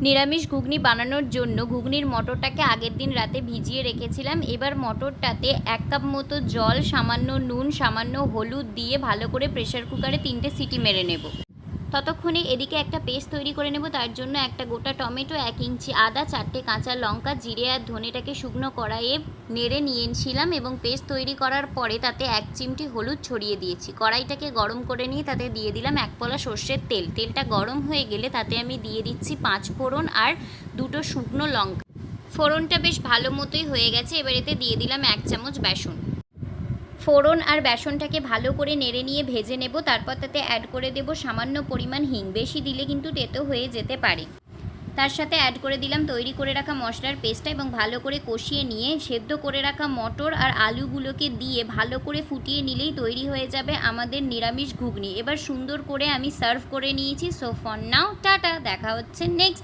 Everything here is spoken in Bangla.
নিরামিষ ঘুগনি বানানোর জন্য ঘুগনির মটরটাকে আগের দিন রাতে ভিজিয়ে রেখেছিলাম। এবার মটরটাতে 1 কাপ মতো জল, সামান্য নুন, সামান্য হলুদ দিয়ে ভালো করে প্রেসার কুকারে 3টে সিটি মেরে নেব। ততক্ষণে এদিকে একটা পেস্ট তৈরি করে নেব। তার জন্য একটা গোটা টমেটো, 1 ইঞ্চি আদা, 4টে কাঁচা লঙ্কা, জিরে আর ধনেটাকে শুকনো কড়াইয়ে নেড়ে নিয়েছিলাম এবং পেস্ট তৈরি করার পরে তাতে 1 চিমটি হলুদ ছড়িয়ে দিয়েছি। কড়াইটাকে গরম করে নিয়ে তাতে দিয়ে দিলাম 1 পলা সর্ষের তেল। তেলটা গরম হয়ে গেলে তাতে আমি দিয়ে দিচ্ছি 5 ফোড়ন আর 2টো শুকনো লঙ্কা। ফোড়নটা বেশ ভালো মতোই হয়ে গেছে। এবার এতে দিয়ে দিলাম 1 চামচ বেসন। ফোড়ন আর বেসনটাকে ভালো করে নেড়ে নিয়ে ভেজে নেব। তারপর তাতে অ্যাড করে দেব সামান্য পরিমাণ হিং। বেশি দিলে কিন্তু তেতো হয়ে যেতে পারে। তার সাথে অ্যাড করে দিলাম তৈরি করে রাখা মশলার পেস্টটা এবং ভালো করে কষিয়ে নিয়ে সেদ্ধ করে রাখা মটর আর আলুগুলোকে দিয়ে ভালো করে ফুটিয়ে নিলেই তৈরি হয়ে যাবে আমাদের নিরামিষ ঘুগনি। এবার সুন্দর করে আমি সার্ভ করে নিয়েছি। সো ফর নাও টাটা, দেখা হচ্ছে নেক্সট